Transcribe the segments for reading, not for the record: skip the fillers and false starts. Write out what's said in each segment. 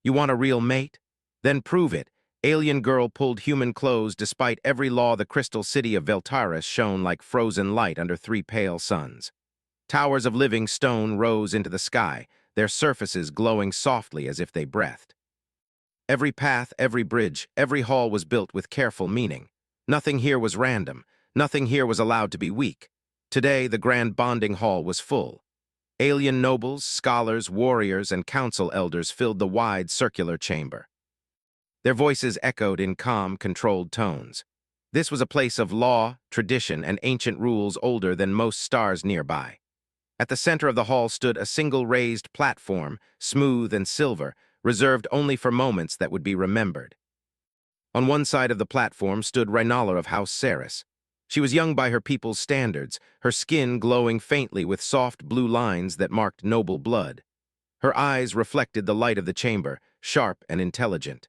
You want a real mate? Then prove it. Alien girl pulled human clothes despite every law. The crystal city of Veltaris shone like frozen light under three pale suns. Towers of living stone rose into the sky, their surfaces glowing softly as if they breathed. Every path, every bridge, every hall was built with careful meaning. Nothing here was random. Nothing here was allowed to be weak. Today, the grand bonding hall was full. Alien nobles, scholars, warriors, and council elders filled the wide, circular chamber. Their voices echoed in calm, controlled tones. This was a place of law, tradition, and ancient rules older than most stars nearby. At the center of the hall stood a single raised platform, smooth and silver, reserved only for moments that would be remembered. On one side of the platform stood Rhinala of House Ceres. She was young by her people's standards, her skin glowing faintly with soft blue lines that marked noble blood. Her eyes reflected the light of the chamber, sharp and intelligent.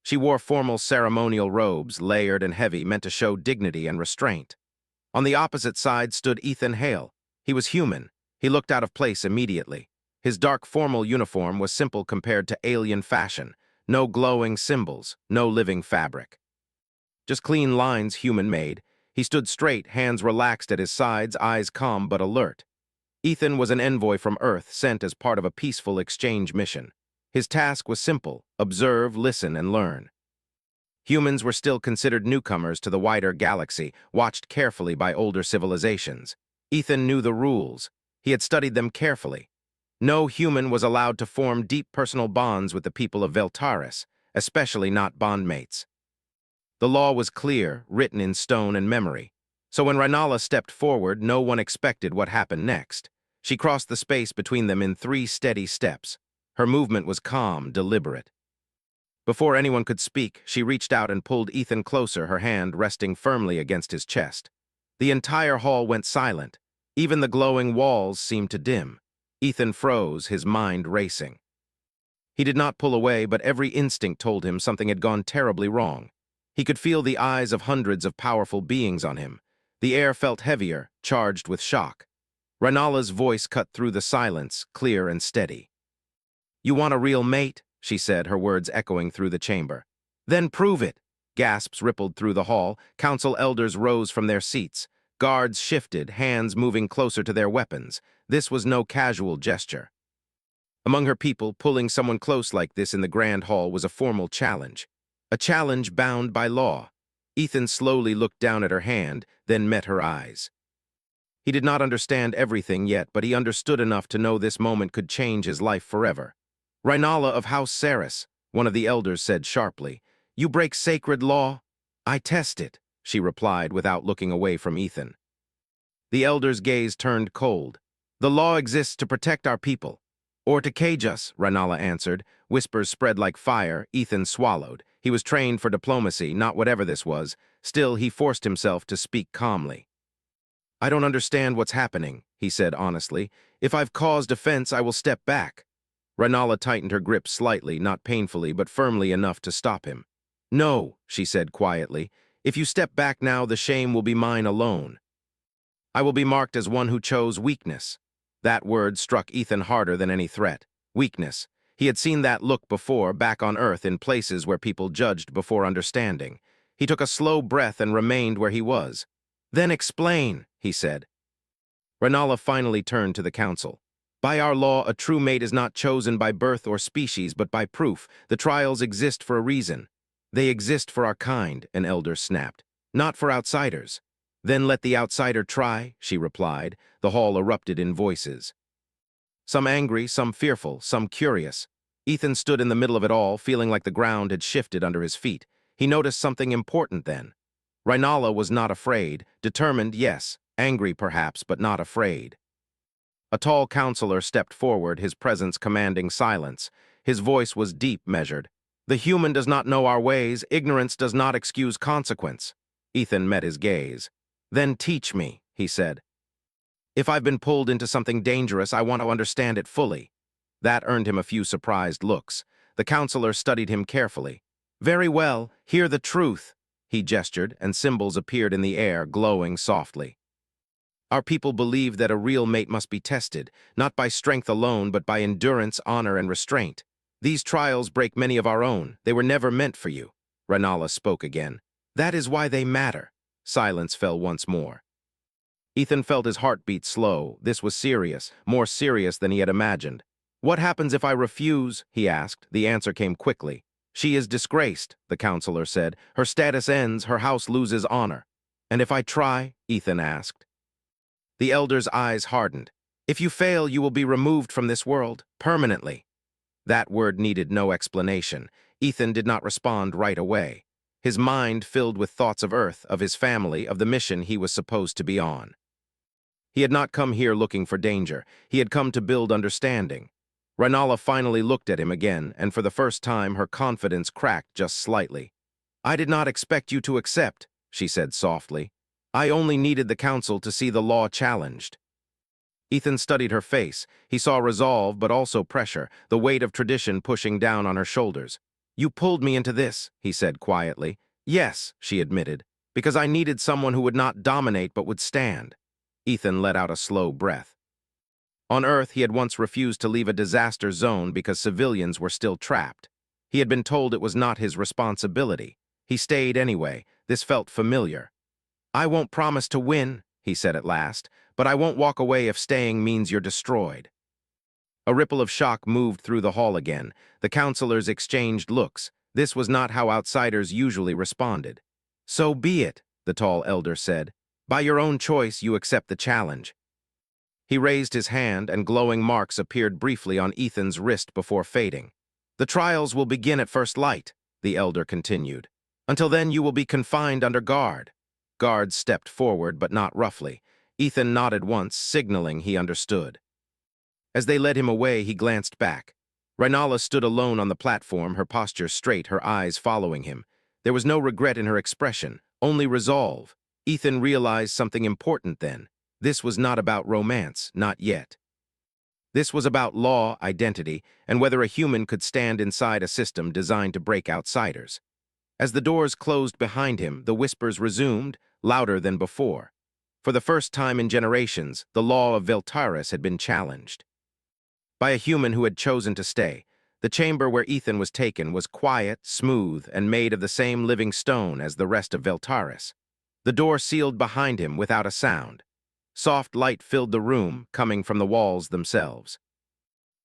She wore formal ceremonial robes, layered and heavy, meant to show dignity and restraint. On the opposite side stood Ethan Hale. He was human. He looked out of place immediately. His dark formal uniform was simple compared to alien fashion. No glowing symbols, no living fabric. Just clean lines human-made. He stood straight, hands relaxed at his sides, eyes calm but alert. Ethan was an envoy from Earth sent as part of a peaceful exchange mission. His task was simple: observe, listen, and learn. Humans were still considered newcomers to the wider galaxy, watched carefully by older civilizations. Ethan knew the rules. He had studied them carefully. No human was allowed to form deep personal bonds with the people of Veltaris, especially not bondmates. The law was clear, written in stone and memory. So when Rhinala stepped forward, no one expected what happened next. She crossed the space between them in 3 steady steps. Her movement was calm, deliberate. Before anyone could speak, she reached out and pulled Ethan closer, her hand resting firmly against his chest. The entire hall went silent. Even the glowing walls seemed to dim. Ethan froze, his mind racing. He did not pull away, but every instinct told him something had gone terribly wrong. He could feel the eyes of hundreds of powerful beings on him. The air felt heavier, charged with shock. Rhinala's voice cut through the silence, clear and steady. "You want a real mate?" she said, her words echoing through the chamber. "Then prove it." Gasps rippled through the hall. Council elders rose from their seats. Guards shifted, hands moving closer to their weapons. This was no casual gesture. Among her people, pulling someone close like this in the grand hall was a formal challenge. A challenge bound by law. Ethan slowly looked down at her hand, then met her eyes. He did not understand everything yet, but he understood enough to know this moment could change his life forever. "Rhinala of House Ceres," one of the elders said sharply. "You break sacred law?" "I test it," she replied without looking away from Ethan. The elder's gaze turned cold. "The law exists to protect our people, or to cage us," Rhinala answered. Whispers spread like fire. Ethan swallowed. He was trained for diplomacy, not whatever this was. Still, he forced himself to speak calmly. "I don't understand what's happening," he said honestly. "If I've caused offense, I will step back." Rhinala tightened her grip slightly, not painfully, but firmly enough to stop him. "No," she said quietly. "If you step back now, the shame will be mine alone. I will be marked as one who chose weakness." That word struck Ethan harder than any threat. Weakness. He had seen that look before, back on Earth, in places where people judged before understanding. He took a slow breath and remained where he was. "Then explain," he said. Rhinala finally turned to the council. "By our law, a true mate is not chosen by birth or species, but by proof. The trials exist for a reason." "They exist for our kind," an elder snapped. "Not for outsiders." "Then let the outsider try," she replied. The hall erupted in voices. Some angry, some fearful, some curious. Ethan stood in the middle of it all, feeling like the ground had shifted under his feet. He noticed something important then. Rhinala was not afraid, determined, yes, angry perhaps, but not afraid. A tall counselor stepped forward, his presence commanding silence. His voice was deep, measured. "The human does not know our ways. Ignorance does not excuse consequence." Ethan met his gaze. "Then teach me," he said. "If I've been pulled into something dangerous, I want to understand it fully." That earned him a few surprised looks. The counselor studied him carefully. "Very well, hear the truth." He gestured, and symbols appeared in the air, glowing softly. "Our people believe that a real mate must be tested, not by strength alone, but by endurance, honor, and restraint. These trials break many of our own. They were never meant for you. Ranala spoke again. That is why they matter. Silence fell once more. Ethan felt his heartbeat slow. This was serious, more serious than he had imagined. What happens if I refuse? He asked. The answer came quickly. She is disgraced, the counselor said. Her status ends, her house loses honor. And if I try? Ethan asked. The elder's eyes hardened. If you fail, you will be removed from this world, permanently. That word needed no explanation. Ethan did not respond right away. His mind filled with thoughts of Earth, of his family, of the mission he was supposed to be on. He had not come here looking for danger. He had come to build understanding. Ranala finally looked at him again, and for the first time her confidence cracked just slightly. I did not expect you to accept, she said softly. I only needed the council to see the law challenged. Ethan studied her face. He saw resolve, but also pressure, the weight of tradition pushing down on her shoulders. You pulled me into this, he said quietly. Yes, she admitted, because I needed someone who would not dominate but would stand. Ethan let out a slow breath. On Earth, he had once refused to leave a disaster zone because civilians were still trapped. He had been told it was not his responsibility. He stayed anyway. This felt familiar. I won't promise to win, he said at last, but I won't walk away if staying means you're destroyed. A ripple of shock moved through the hall again. The counselors exchanged looks. This was not how outsiders usually responded. So be it, the tall elder said. By your own choice, you accept the challenge. He raised his hand, and glowing marks appeared briefly on Ethan's wrist before fading. The trials will begin at first light, the elder continued. Until then, you will be confined under guard. Guards stepped forward, but not roughly. Ethan nodded once, signaling he understood. As they led him away, he glanced back. Ranala stood alone on the platform, her posture straight, her eyes following him. There was no regret in her expression, only resolve. Ethan realized something important then. This was not about romance, not yet. This was about law, identity, and whether a human could stand inside a system designed to break outsiders. As the doors closed behind him, the whispers resumed, louder than before. For the first time in generations, the law of Veltaris had been challenged. By a human who had chosen to stay. The chamber where Ethan was taken was quiet, smooth, and made of the same living stone as the rest of Veltaris. The door sealed behind him without a sound. Soft light filled the room, coming from the walls themselves.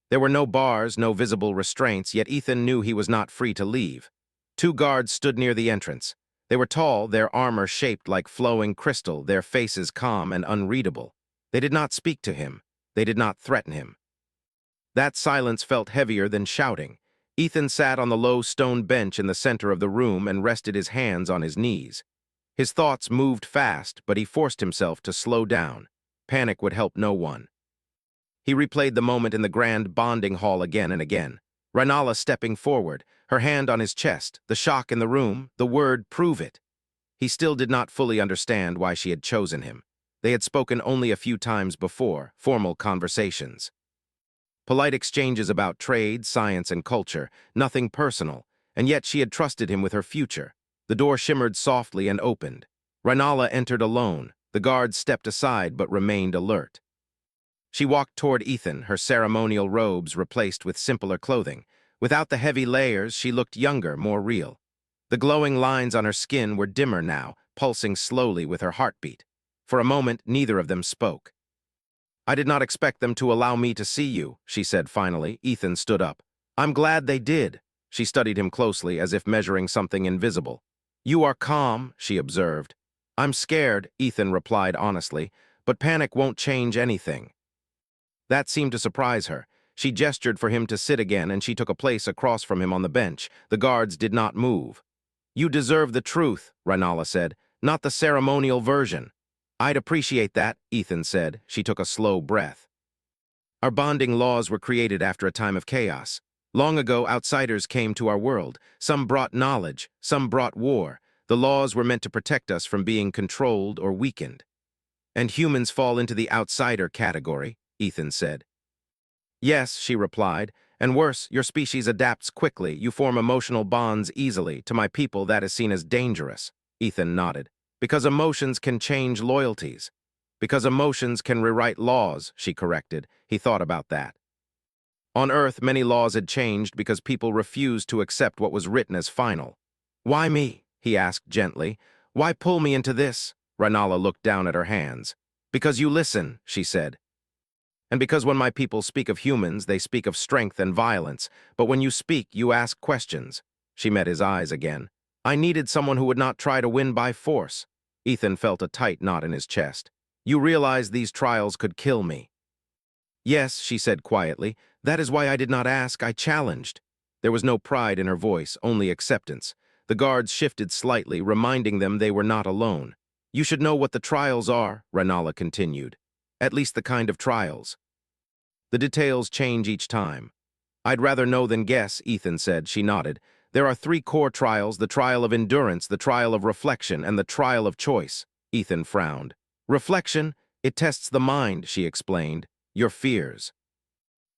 There were no bars, no visible restraints, yet Ethan knew he was not free to leave. Two guards stood near the entrance. They were tall, their armor shaped like flowing crystal, their faces calm and unreadable. They did not speak to him. They did not threaten him. That silence felt heavier than shouting. Ethan sat on the low stone bench in the center of the room and rested his hands on his knees. His thoughts moved fast, but he forced himself to slow down. Panic would help no one. He replayed the moment in the grand bonding hall again and again. Ranala stepping forward, her hand on his chest, the shock in the room, the word, prove it. He still did not fully understand why she had chosen him. They had spoken only a few times before, formal conversations. Polite exchanges about trade, science, and culture, nothing personal, and yet she had trusted him with her future. The door shimmered softly and opened. Ranala entered alone. The guards stepped aside but remained alert. She walked toward Ethan, her ceremonial robes replaced with simpler clothing. Without the heavy layers, she looked younger, more real. The glowing lines on her skin were dimmer now, pulsing slowly with her heartbeat. For a moment, neither of them spoke. I did not expect them to allow me to see you, she said finally. Ethan stood up. I'm glad they did. She studied him closely, as if measuring something invisible. You are calm, she observed. I'm scared, Ethan replied honestly, but panic won't change anything. That seemed to surprise her. She gestured for him to sit again, and she took a place across from him on the bench. The guards did not move. You deserve the truth, Ranala said, not the ceremonial version. I'd appreciate that, Ethan said. She took a slow breath. Our bonding laws were created after a time of chaos. Long ago, outsiders came to our world. Some brought knowledge, some brought war. The laws were meant to protect us from being controlled or weakened. And humans fall into the outsider category, Ethan said. Yes, she replied, and worse, your species adapts quickly. You form emotional bonds easily. To my people, that is seen as dangerous. Ethan nodded. Because emotions can change loyalties. Because emotions can rewrite laws, she corrected. He thought about that. On Earth, many laws had changed because people refused to accept what was written as final. "Why me?" he asked gently. "Why pull me into this?" Ranala looked down at her hands. "Because you listen," she said. "And because when my people speak of humans, they speak of strength and violence. But when you speak, you ask questions." She met his eyes again. "I needed someone who would not try to win by force." Ethan felt a tight knot in his chest. "You realize these trials could kill me." "Yes," she said quietly. "That is why I did not ask, I challenged." There was no pride in her voice, only acceptance. The guards shifted slightly, reminding them they were not alone. "You should know what the trials are," Ranala continued. "At least the kind of trials. The details change each time." "I'd rather know than guess," Ethan said. She nodded. "There are three core trials: the trial of endurance, the trial of reflection, and the trial of choice." Ethan frowned. "Reflection? It tests the mind," she explained. "Your fears.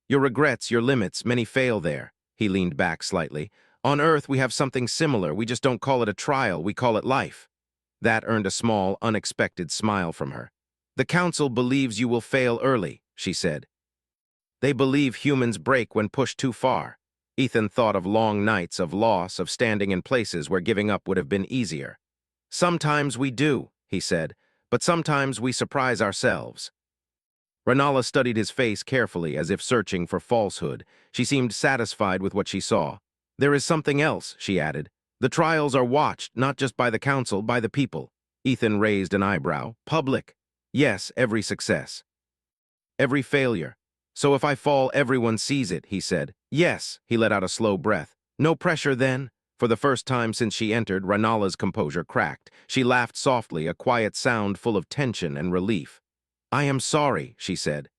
Your regrets, your limits, many fail there." He leaned back slightly. "On Earth, we have something similar. We just don't call it a trial, we call it life." That earned a small, unexpected smile from her. "The Council believes you will fail early," she said. "They believe humans break when pushed too far." Ethan thought of long nights, of loss, of standing in places where giving up would have been easier. "Sometimes we do," he said, "but sometimes we surprise ourselves." Ranala studied his face carefully, as if searching for falsehood. She seemed satisfied with what she saw. "There is something else," she added. "The trials are watched, not just by the Council, by the people." Ethan raised an eyebrow. "Public." "Yes, every success. Every failure. So if I fall, everyone sees it," he said. "Yes." He let out a slow breath. "No pressure, then?" For the first time since she entered, Ranala's composure cracked. She laughed softly, a quiet sound full of tension and relief. "I am sorry," she said.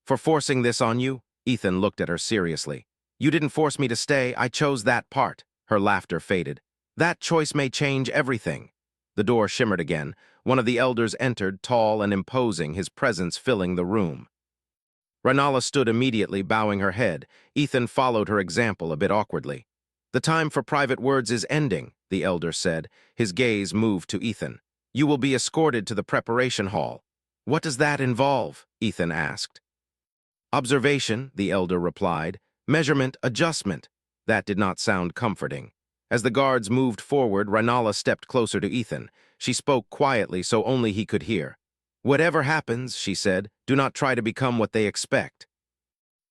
"For forcing this on you?" Ethan looked at her seriously. "You didn't force me to stay, I chose that part." Her laughter faded. "That choice may change everything." The door shimmered again. One of the elders entered, tall and imposing, his presence filling the room. Ranala stood immediately, bowing her head. Ethan followed her example a bit awkwardly. "The time for private words is ending," the elder said. His gaze moved to Ethan. "You will be escorted to the preparation hall." "What does that involve?" Ethan asked. "Observation," the elder replied. "Measurement, adjustment." That did not sound comforting. As the guards moved forward, Ranala stepped closer to Ethan. She spoke quietly so only he could hear. "Whatever happens," she said, "do not try to become what they expect."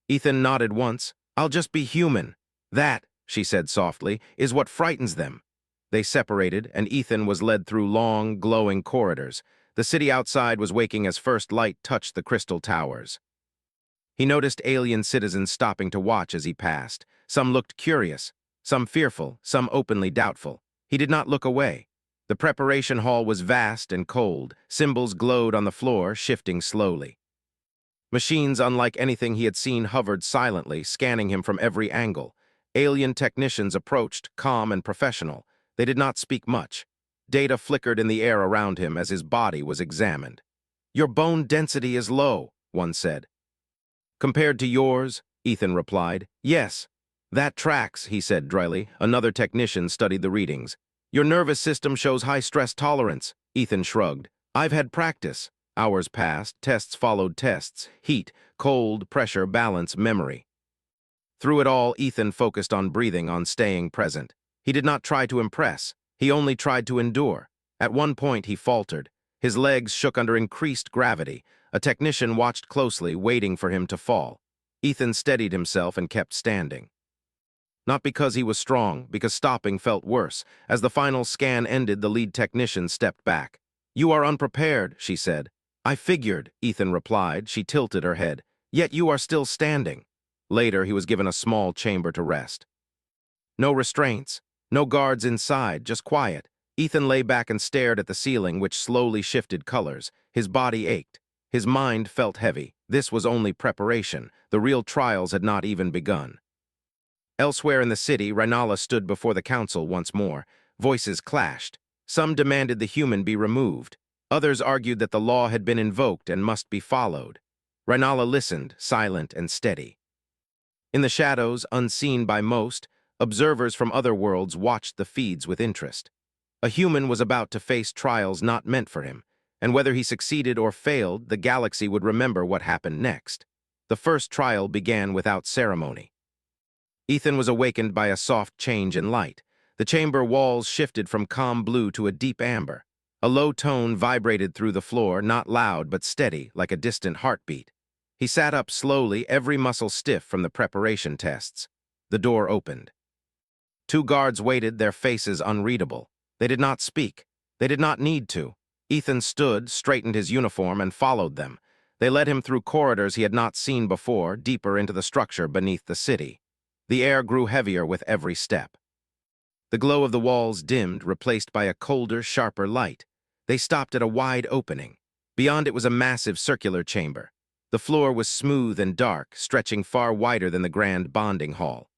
Ethan nodded once. "I'll just be human." "That," she said softly, "is what frightens them." They separated, and Ethan was led through long, glowing corridors. The city outside was waking as first light touched the crystal towers. He noticed alien citizens stopping to watch as he passed. Some looked curious, some fearful, some openly doubtful. He did not look away. The preparation hall was vast and cold. Symbols glowed on the floor, shifting slowly. Machines unlike anything he had seen hovered silently, scanning him from every angle. Alien technicians approached, calm and professional. They did not speak much. Data flickered in the air around him as his body was examined. "Your bone density is low," one said. "Compared to yours?" Ethan replied. "Yes." "That tracks," he said dryly. Another technician studied the readings. "Your nervous system shows high stress tolerance." Ethan shrugged. "I've had practice." Hours passed, tests followed tests. Heat, cold, pressure, balance, memory. Through it all, Ethan focused on breathing, on staying present. He did not try to impress. He only tried to endure. At one point, he faltered. His legs shook under increased gravity. A technician watched closely, waiting for him to fall. Ethan steadied himself and kept standing. Not because he was strong, because stopping felt worse. As the final scan ended, the lead technician stepped back. "You are unprepared," she said. "I figured," Ethan replied. She tilted her head. "Yet you are still standing." Later, he was given a small chamber to rest. No restraints, no guards inside, just quiet. Ethan lay back and stared at the ceiling, which slowly shifted colors. His body ached. His mind felt heavy. This was only preparation. The real trials had not even begun. Elsewhere in the city, Ranala stood before the council once more. Voices clashed. Some demanded the human be removed. Others argued that the law had been invoked and must be followed. Ranala listened, silent and steady. In the shadows, unseen by most, observers from other worlds watched the feeds with interest. A human was about to face trials not meant for him, and whether he succeeded or failed, the galaxy would remember what happened next. The first trial began without ceremony. Ethan was awakened by a soft change in light. The chamber walls shifted from calm blue to a deep amber. A low tone vibrated through the floor, not loud but steady, like a distant heartbeat. He sat up slowly, every muscle stiff from the preparation tests. The door opened. Two guards waited, their faces unreadable. They did not speak. They did not need to. Ethan stood, straightened his uniform, and followed them. They led him through corridors he had not seen before, deeper into the structure beneath the city. The air grew heavier with every step. The glow of the walls dimmed, replaced by a colder, sharper light. They stopped at a wide opening. Beyond it was a massive circular chamber. The floor was smooth and dark, stretching far wider than the grand bonding hall.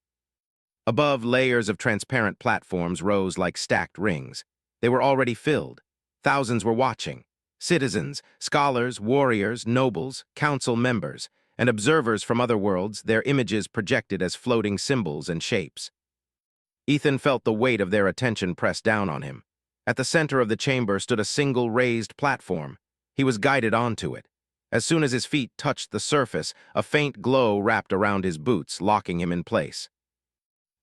Above, layers of transparent platforms rose like stacked rings. They were already filled. Thousands were watching. Citizens, scholars, warriors, nobles, council members, and observers from other worlds, their images projected as floating symbols and shapes. Ethan felt the weight of their attention press down on him. At the center of the chamber stood a single raised platform. He was guided onto it. As soon as his feet touched the surface, a faint glow wrapped around his boots, locking him in place.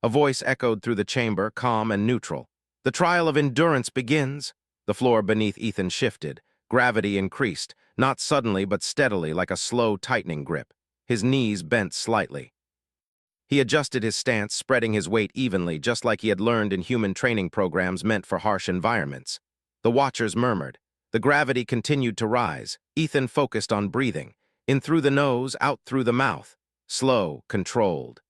A voice echoed through the chamber, calm and neutral. "The trial of endurance begins." The floor beneath Ethan shifted. Gravity increased, not suddenly but steadily, like a slow tightening grip. His knees bent slightly. He adjusted his stance, spreading his weight evenly, just like he had learned in human training programs meant for harsh environments. The watchers murmured. The gravity continued to rise. Ethan focused on breathing. In through the nose, out through the mouth. Slow, controlled.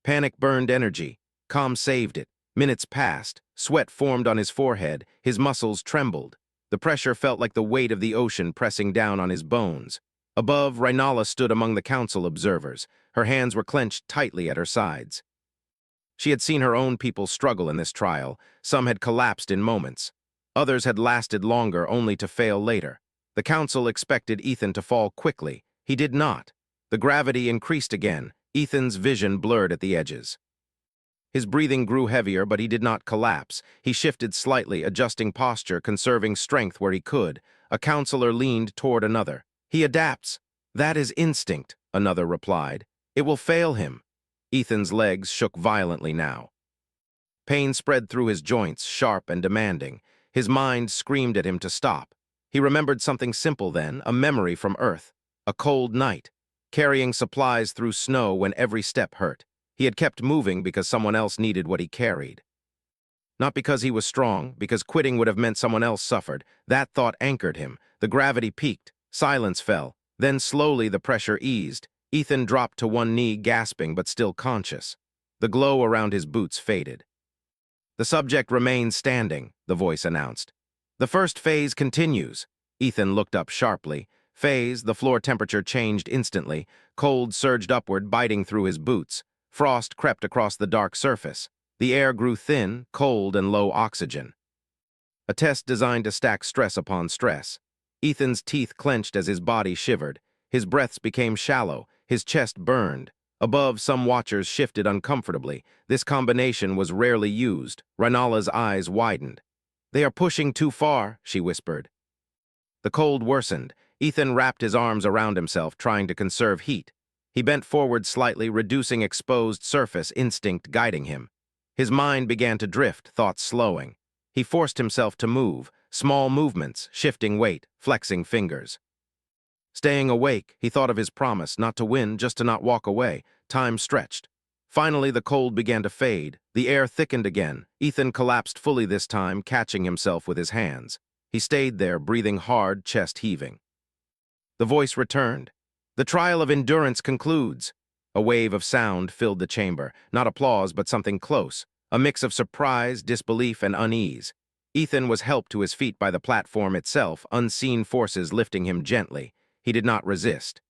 Panic burned energy. Calm saved it. Minutes passed. Sweat formed on his forehead. His muscles trembled. The pressure felt like the weight of the ocean pressing down on his bones. Above, Rhinala stood among the council observers. Her hands were clenched tightly at her sides. She had seen her own people struggle in this trial. Some had collapsed in moments. Others had lasted longer, only to fail later. The council expected Ethan to fall quickly. He did not. The gravity increased again. Ethan's vision blurred at the edges. His breathing grew heavier, but he did not collapse. He shifted slightly, adjusting posture, conserving strength where he could. A counselor leaned toward another. "He adapts." "That is instinct," another replied. "It will fail him." Ethan's legs shook violently now. Pain spread through his joints, sharp and demanding. His mind screamed at him to stop. He remembered something simple then, a memory from Earth. A cold night, carrying supplies through snow when every step hurt. He had kept moving because someone else needed what he carried. Not because he was strong, because quitting would have meant someone else suffered. That thought anchored him. The gravity peaked. Silence fell. Then slowly the pressure eased. Ethan dropped to one knee, gasping but still conscious. The glow around his boots faded. "The subject remains standing," the voice announced. "The first phase continues." Ethan looked up sharply. Phase, the floor temperature changed instantly. Cold surged upward, biting through his boots. Frost crept across the dark surface. The air grew thin, cold, and low oxygen. A test designed to stack stress upon stress. Ethan's teeth clenched as his body shivered. His breaths became shallow. His chest burned. Above, some watchers shifted uncomfortably. This combination was rarely used. Rhinala's eyes widened. "They are pushing too far," she whispered. The cold worsened. Ethan wrapped his arms around himself, trying to conserve heat. He bent forward slightly, reducing exposed surface, instinct guiding him. His mind began to drift, thoughts slowing. He forced himself to move, small movements, shifting weight, flexing fingers. Staying awake, he thought of his promise, not to win, just to not walk away. Time stretched. Finally, the cold began to fade. The air thickened again. Ethan collapsed fully this time, catching himself with his hands. He stayed there, breathing hard, chest heaving. The voice returned. "The trial of endurance concludes." A wave of sound filled the chamber. Not applause, but something close. A mix of surprise, disbelief, and unease. Ethan was helped to his feet by the platform itself, unseen forces lifting him gently. He did not resist.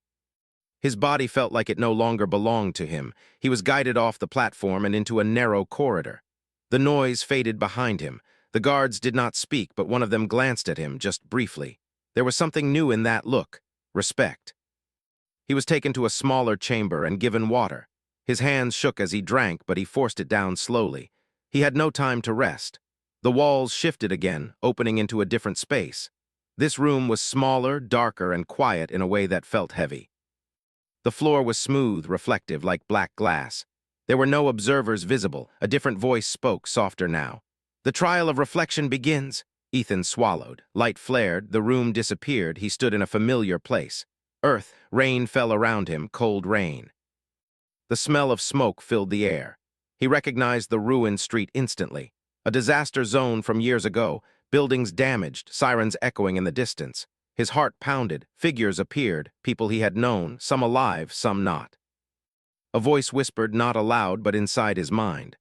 His body felt like it no longer belonged to him. He was guided off the platform and into a narrow corridor. The noise faded behind him. The guards did not speak, but one of them glanced at him, just briefly. There was something new in that look. Respect. He was taken to a smaller chamber and given water. His hands shook as he drank, but he forced it down slowly. He had no time to rest. The walls shifted again, opening into a different space. This room was smaller, darker, and quiet in a way that felt heavy. The floor was smooth, reflective, like black glass. There were no observers visible. A different voice spoke, softer now. "The trial of reflection begins." Ethan swallowed. Light flared, the room disappeared, he stood in a familiar place. Earth, rain fell around him, cold rain. The smell of smoke filled the air. He recognized the ruined street instantly. A disaster zone from years ago, buildings damaged, sirens echoing in the distance. His heart pounded, figures appeared, people he had known, some alive, some not. A voice whispered, not aloud, but inside his mind.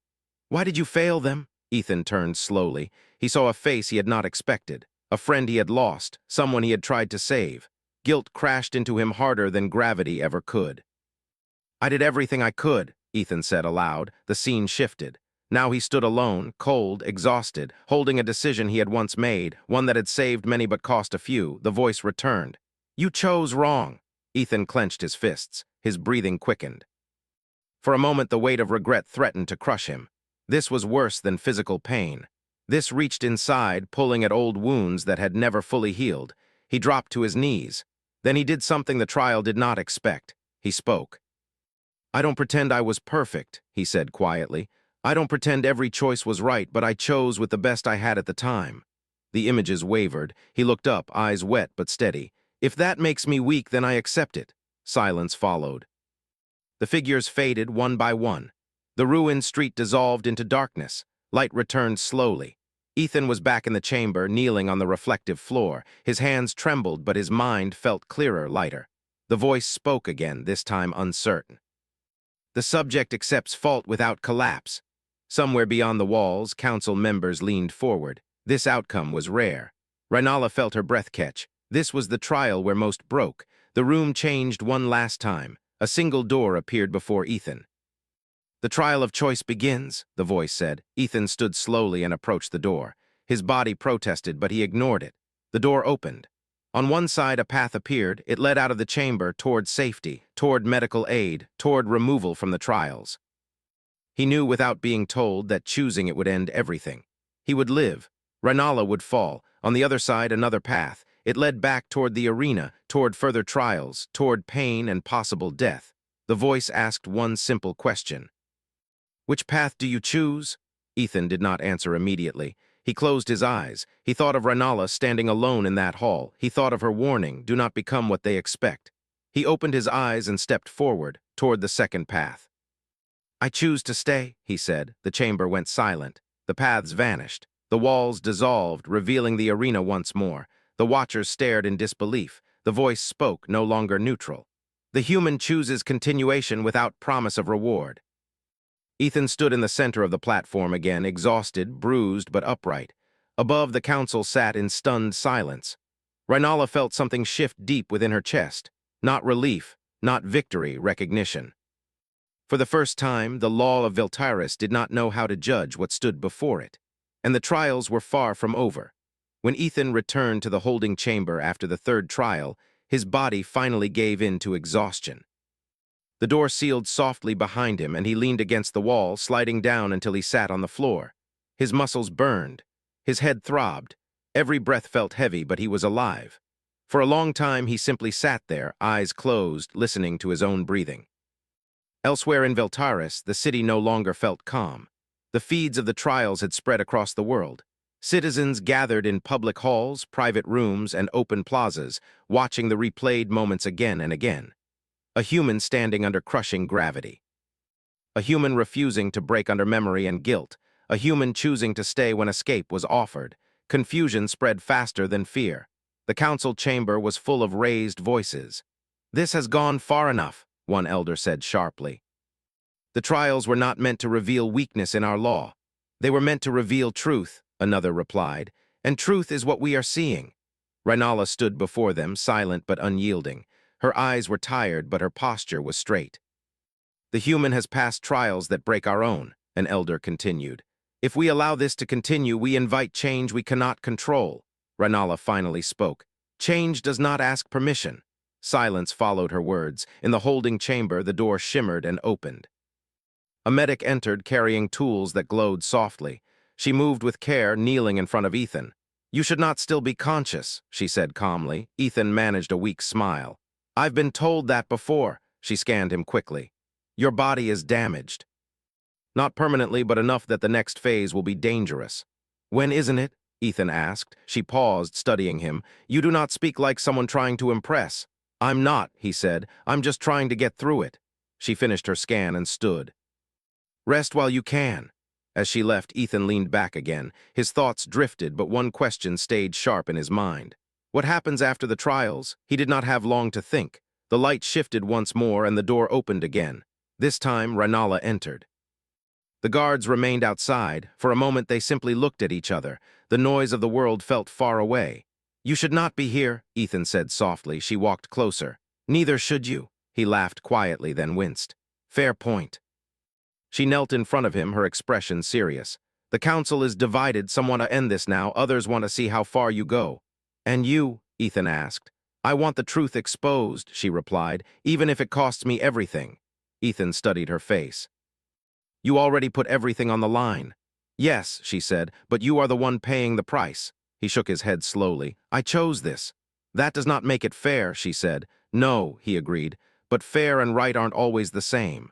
"Why did you fail them?" Ethan turned slowly. He saw a face he had not expected, a friend he had lost, someone he had tried to save. Guilt crashed into him harder than gravity ever could. "I did everything I could," Ethan said aloud. The scene shifted. Now he stood alone, cold, exhausted, holding a decision he had once made, one that had saved many but cost a few. The voice returned. "You chose wrong." Ethan clenched his fists. His breathing quickened. For a moment, the weight of regret threatened to crush him. This was worse than physical pain. This reached inside, pulling at old wounds that had never fully healed. He dropped to his knees. Then he did something the trial did not expect. He spoke. "I don't pretend I was perfect," he said quietly. "I don't pretend every choice was right, but I chose with the best I had at the time." The images wavered. He looked up, eyes wet but steady. "If that makes me weak, then I accept it." Silence followed. The figures faded one by one. The ruined street dissolved into darkness. Light returned slowly. Ethan was back in the chamber, kneeling on the reflective floor. His hands trembled, but his mind felt clearer, lighter. The voice spoke again, this time uncertain. "The subject accepts fault without collapse." Somewhere beyond the walls, council members leaned forward. This outcome was rare. Rhinala felt her breath catch. This was the trial where most broke. The room changed one last time. A single door appeared before Ethan. "The trial of choice begins," the voice said. Ethan stood slowly and approached the door. His body protested, but he ignored it. The door opened. On one side, a path appeared. It led out of the chamber toward safety, toward medical aid, toward removal from the trials. He knew without being told that choosing it would end everything. He would live. Rhinala would fall. On the other side, another path. It led back toward the arena, toward further trials, toward pain and possible death. The voice asked one simple question. "Which path do you choose?" Ethan did not answer immediately. He closed his eyes. He thought of Rhinala standing alone in that hall. He thought of her warning, "Do not become what they expect." He opened his eyes and stepped forward, toward the second path. "I choose to stay," he said. The chamber went silent. The paths vanished. The walls dissolved, revealing the arena once more. The watchers stared in disbelief. The voice spoke, no longer neutral. "The human chooses continuation without promise of reward." Ethan stood in the center of the platform again, exhausted, bruised, but upright. Above, the council sat in stunned silence. Rhinala felt something shift deep within her chest. Not relief, not victory, recognition. For the first time, the law of Veltyrus did not know how to judge what stood before it. And the trials were far from over. When Ethan returned to the holding chamber after the third trial, his body finally gave in to exhaustion. The door sealed softly behind him, and he leaned against the wall, sliding down until he sat on the floor. His muscles burned. His head throbbed. Every breath felt heavy, but he was alive. For a long time, he simply sat there, eyes closed, listening to his own breathing. Elsewhere in Veltyrus, the city no longer felt calm. The feeds of the trials had spread across the world. Citizens gathered in public halls, private rooms, and open plazas, watching the replayed moments again and again. A human standing under crushing gravity. A human refusing to break under memory and guilt. A human choosing to stay when escape was offered. Confusion spread faster than fear. The council chamber was full of raised voices. "This has gone far enough," one elder said sharply. "The trials were not meant to reveal weakness in our law. They were meant to reveal truth," another replied. "And truth is what we are seeing." Rhinala stood before them, silent but unyielding. Her eyes were tired, but her posture was straight. "The human has passed trials that break our own," an elder continued. "If we allow this to continue, we invite change we cannot control." Rhinala finally spoke. "Change does not ask permission." Silence followed her words. In the holding chamber, the door shimmered and opened. A medic entered, carrying tools that glowed softly. She moved with care, kneeling in front of Ethan. "You should not still be conscious," she said calmly. Ethan managed a weak smile. "I've been told that before." She scanned him quickly. Your body is damaged. Not permanently, but enough that the next phase will be dangerous. When isn't it? Ethan asked. She paused, studying him. You do not speak like someone trying to impress. I'm not, he said. I'm just trying to get through it. She finished her scan and stood. Rest while you can. As she left, Ethan leaned back again. His thoughts drifted, but one question stayed sharp in his mind. What happens after the trials? He did not have long to think. The light shifted once more and the door opened again. This time, Ranala entered. The guards remained outside. For a moment they simply looked at each other. The noise of the world felt far away. You should not be here, Ethan said softly. She walked closer. Neither should you. He laughed quietly, then winced. Fair point. She knelt in front of him, her expression serious. The council is divided. Some want to end this now. Others want to see how far you go. And you? Ethan asked. I want the truth exposed, she replied, even if it costs me everything. Ethan studied her face. You already put everything on the line. Yes, she said, but you are the one paying the price. He shook his head slowly. I chose this. That does not make it fair, she said. No, he agreed, but fair and right aren't always the same.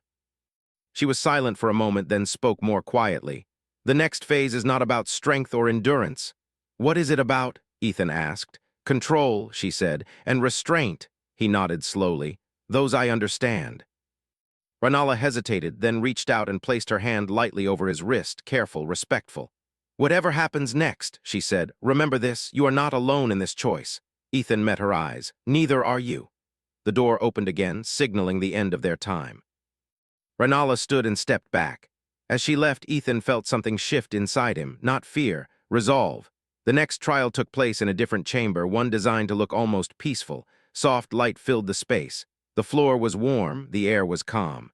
She was silent for a moment, then spoke more quietly. The next phase is not about strength or endurance. What is it about? Ethan asked. Control, she said, and restraint. He nodded slowly. Those I understand. Ranala hesitated, then reached out and placed her hand lightly over his wrist, careful, respectful. Whatever happens next, she said, remember this, you are not alone in this choice. Ethan met her eyes. Neither are you. The door opened again, signaling the end of their time. Ranala stood and stepped back. As she left, Ethan felt something shift inside him, not fear, resolve. The next trial took place in a different chamber, one designed to look almost peaceful. Soft light filled the space. The floor was warm, the air was calm.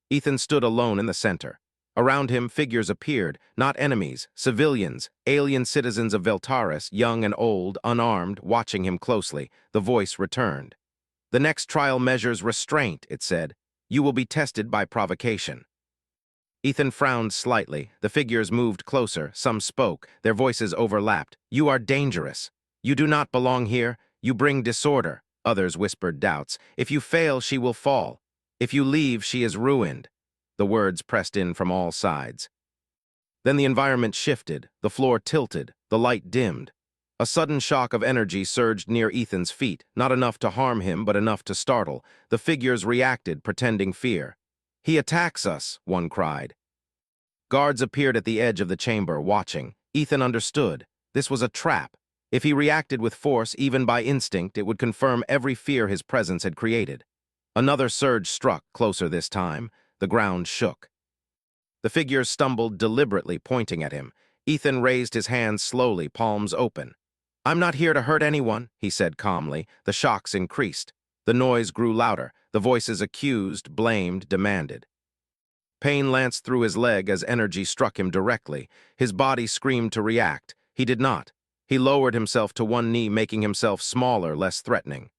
Ethan stood alone in the center. Around him, figures appeared, not enemies, civilians, alien citizens of Veltaris, young and old, unarmed, watching him closely. The voice returned. The next trial measures restraint, it said. You will be tested by provocation. Ethan frowned slightly. The figures moved closer. Some spoke. Their voices overlapped. You are dangerous. You do not belong here. You bring disorder. Others whispered doubts. If you fail, she will fall. If you leave, she is ruined. The words pressed in from all sides. Then the environment shifted. The floor tilted. The light dimmed. A sudden shock of energy surged near Ethan's feet, not enough to harm him, but enough to startle. The figures reacted, pretending fear. He attacks us, one cried. Guards appeared at the edge of the chamber, watching. Ethan understood. This was a trap. If he reacted with force, even by instinct, it would confirm every fear his presence had created. Another surge struck, closer this time. The ground shook. The figures stumbled deliberately, pointing at him. Ethan raised his hands slowly, palms open. I'm not here to hurt anyone, he said calmly. The shocks increased. The noise grew louder. The voices accused, blamed, demanded. Pain lanced through his leg as energy struck him directly. His body screamed to react. He did not. He lowered himself to one knee, making himself smaller, less threatening.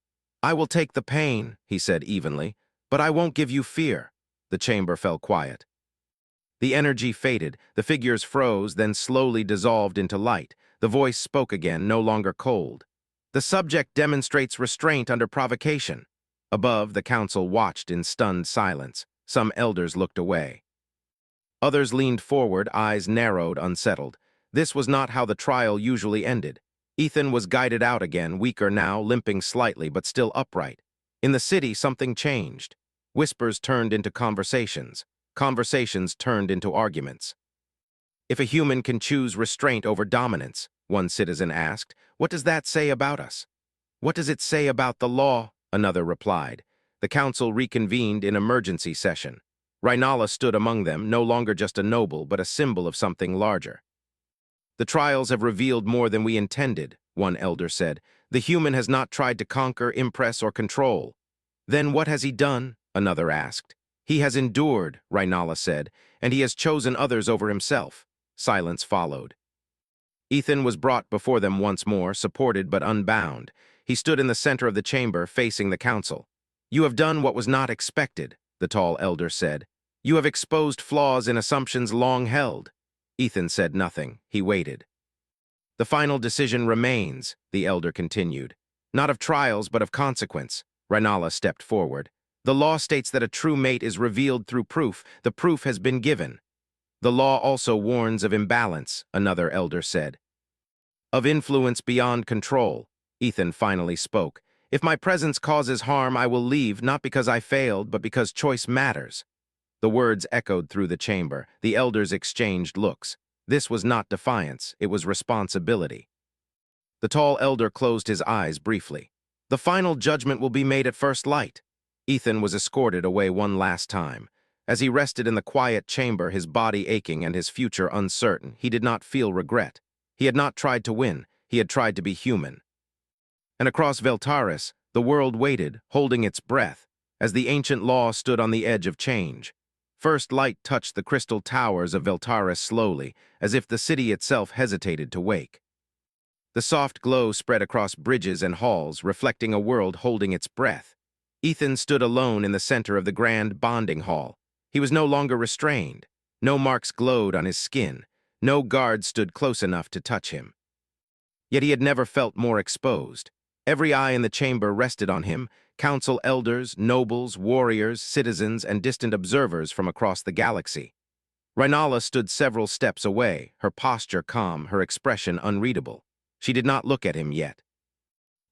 I will take the pain, he said evenly, but I won't give you fear. The chamber fell quiet. The energy faded. The figures froze, then slowly dissolved into light. The voice spoke again, no longer cold. The subject demonstrates restraint under provocation. Above, the council watched in stunned silence. Some elders looked away. Others leaned forward, eyes narrowed, unsettled. This was not how the trial usually ended. Ethan was guided out again, weaker now, limping slightly, but still upright. In the city, something changed. Whispers turned into conversations. Conversations turned into arguments. If a human can choose restraint over dominance, one citizen asked, what does that say about us? What does it say about the law? Another replied. The council reconvened in emergency session. Rhinala stood among them, no longer just a noble, but a symbol of something larger. The trials have revealed more than we intended, one elder said. The human has not tried to conquer, impress, or control. Then what has he done? Another asked. He has endured, Rhinala said, and he has chosen others over himself. Silence followed. Ethan was brought before them once more, supported but unbound. He stood in the center of the chamber, facing the council. You have done what was not expected, the tall elder said. You have exposed flaws in assumptions long held. Ethan said nothing. He waited. The final decision remains, the elder continued. Not of trials, but of consequence. Rhinala stepped forward. The law states that a true mate is revealed through proof. The proof has been given. The law also warns of imbalance, another elder said. Of influence beyond control, Ethan finally spoke. If my presence causes harm, I will leave, not because I failed, but because choice matters. The words echoed through the chamber. The elders exchanged looks. This was not defiance, it was responsibility. The tall elder closed his eyes briefly. The final judgment will be made at first light. Ethan was escorted away one last time. As he rested in the quiet chamber, his body aching and his future uncertain, he did not feel regret. He had not tried to win, he had tried to be human. And across Veltaris, the world waited, holding its breath, as the ancient law stood on the edge of change. First light touched the crystal towers of Veltaris slowly, as if the city itself hesitated to wake. The soft glow spread across bridges and halls, reflecting a world holding its breath. Ethan stood alone in the center of the grand bonding hall. He was no longer restrained. No marks glowed on his skin. No guard stood close enough to touch him. Yet he had never felt more exposed. Every eye in the chamber rested on him, council elders, nobles, warriors, citizens, and distant observers from across the galaxy. Rhinala stood several steps away, her posture calm, her expression unreadable. She did not look at him yet.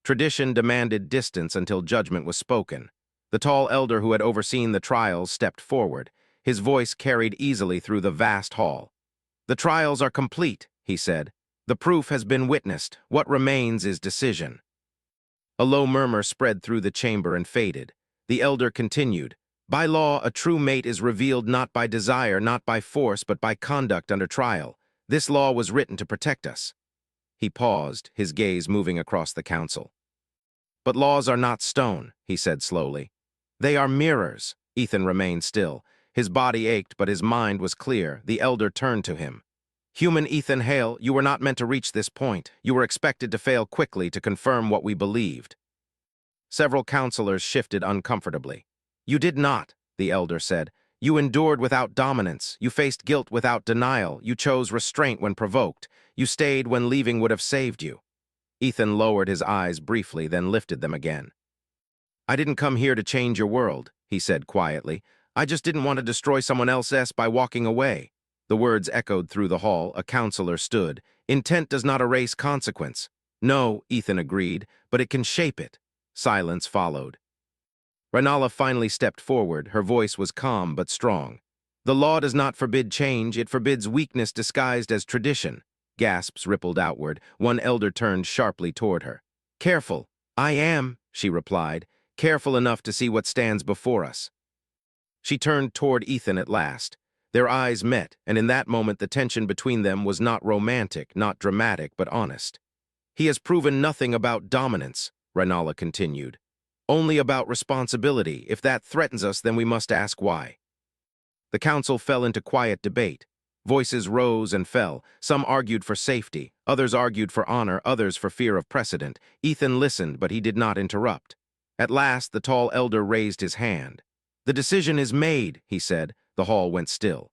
Tradition demanded distance until judgment was spoken. The tall elder who had overseen the trials stepped forward. His voice carried easily through the vast hall. "The trials are complete," he said. "The proof has been witnessed. What remains is decision." A low murmur spread through the chamber and faded. The elder continued, "By law, a true mate is revealed not by desire, not by force, but by conduct under trial. This law was written to protect us." He paused, his gaze moving across the council. "But laws are not stone," he said slowly. "They are mirrors." Ethan remained still. His body ached, but his mind was clear. The elder turned to him. "Human Ethan Hale, you were not meant to reach this point. You were expected to fail quickly to confirm what we believed." Several counselors shifted uncomfortably. "You did not," the elder said. "You endured without dominance. You faced guilt without denial. You chose restraint when provoked. You stayed when leaving would have saved you." Ethan lowered his eyes briefly, then lifted them again. "I didn't come here to change your world," he said quietly. "I just didn't want to destroy someone else's by walking away." The words echoed through the hall. A counselor stood. "Intent does not erase consequence." "No," Ethan agreed, "but it can shape it." Silence followed. Rhinala finally stepped forward. Her voice was calm but strong. "The law does not forbid change, it forbids weakness disguised as tradition." Gasps rippled outward. One elder turned sharply toward her. "Careful." "I am," she replied, "careful enough to see what stands before us." She turned toward Ethan at last. Their eyes met, and in that moment the tension between them was not romantic, not dramatic, but honest. "He has proven nothing about dominance," Rhinala continued. "Only about responsibility. If that threatens us, then we must ask why." The council fell into quiet debate. Voices rose and fell. Some argued for safety, others argued for honor, others for fear of precedent. Ethan listened, but he did not interrupt. At last, the tall elder raised his hand. "The decision is made," he said. The hall went still.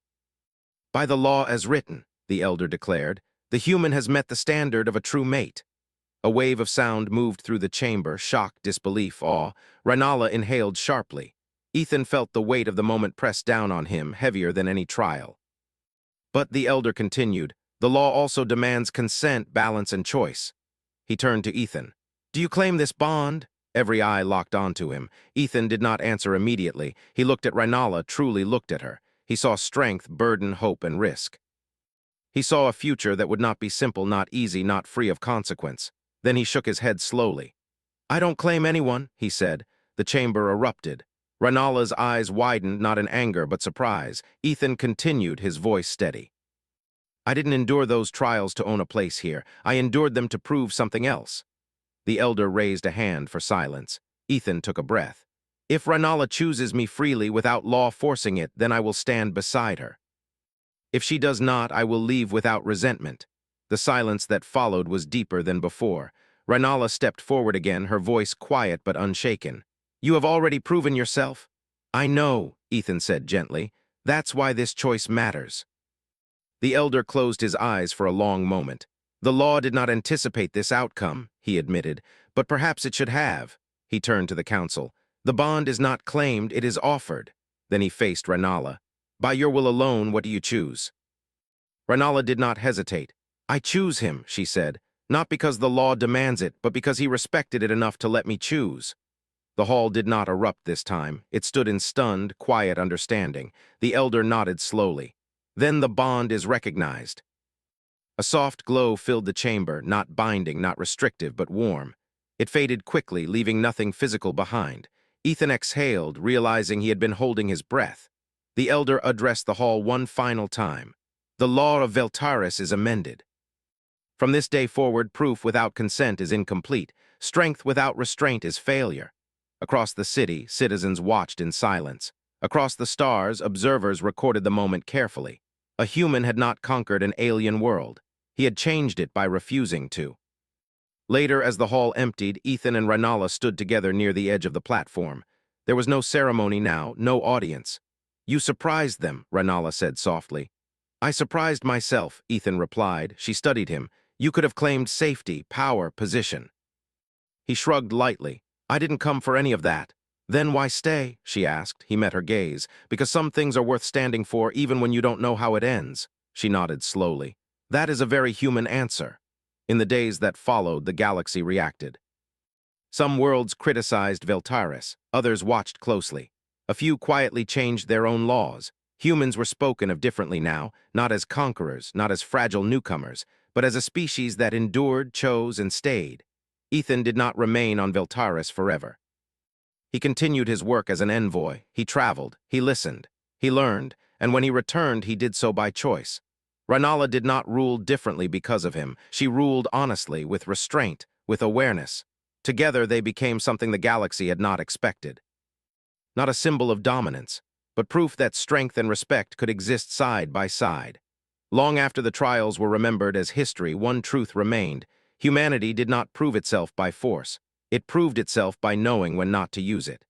"By the law as written," the elder declared, "the human has met the standard of a true mate." A wave of sound moved through the chamber, shock, disbelief, awe. Rhinala inhaled sharply. Ethan felt the weight of the moment press down on him, heavier than any trial. "But," the elder continued, "the law also demands consent, balance, and choice." He turned to Ethan. "Do you claim this bond?" Every eye locked onto him. Ethan did not answer immediately. He looked at Rhinala, truly looked at her. He saw strength, burden, hope, and risk. He saw a future that would not be simple, not easy, not free of consequence. Then he shook his head slowly. "I don't claim anyone," he said. The chamber erupted. Rhinala's eyes widened, not in anger, but surprise. Ethan continued, his voice steady. "I didn't endure those trials to own a place here. I endured them to prove something else." The elder raised a hand for silence. Ethan took a breath. "If Rhinala chooses me freely without law forcing it, then I will stand beside her. If she does not, I will leave without resentment." The silence that followed was deeper than before. Rhinala stepped forward again, her voice quiet but unshaken. "You have already proven yourself." "I know," Ethan said gently. "That's why this choice matters." The elder closed his eyes for a long moment. "The law did not anticipate this outcome," he admitted, "but perhaps it should have." He turned to the council. The bond is not claimed, it is offered. Then he faced Ranala. By your will alone, what do you choose? Ranala did not hesitate. I choose him, she said, not because the law demands it, but because he respected it enough to let me choose. The hall did not erupt this time. It stood in stunned, quiet understanding. The elder nodded slowly. Then the bond is recognized. A soft glow filled the chamber, not binding, not restrictive, but warm. It faded quickly, leaving nothing physical behind. Ethan exhaled, realizing he had been holding his breath. The elder addressed the hall one final time. The law of Veltaris is amended. From this day forward, proof without consent is incomplete. Strength without restraint is failure. Across the city, citizens watched in silence. Across the stars, observers recorded the moment carefully. A human had not conquered an alien world. He had changed it by refusing to. Later, as the hall emptied, Ethan and Ranala stood together near the edge of the platform. There was no ceremony now, no audience. You surprised them, Ranala said softly. I surprised myself, Ethan replied. She studied him. You could have claimed safety, power, position. He shrugged lightly. I didn't come for any of that. Then why stay? She asked. He met her gaze. Because some things are worth standing for even when you don't know how it ends. She nodded slowly. That is a very human answer. In the days that followed, the galaxy reacted. Some worlds criticized Veltaris. Others watched closely. A few quietly changed their own laws. Humans were spoken of differently now, not as conquerors, not as fragile newcomers, but as a species that endured, chose, and stayed. Ethan did not remain on Veltaris forever. He continued his work as an envoy. He traveled, he listened, he learned, and when he returned, he did so by choice. Ranala did not rule differently because of him. She ruled honestly, with restraint, with awareness. Together, they became something the galaxy had not expected. Not a symbol of dominance, but proof that strength and respect could exist side by side. Long after the trials were remembered as history, one truth remained. Humanity did not prove itself by force. It proved itself by knowing when not to use it.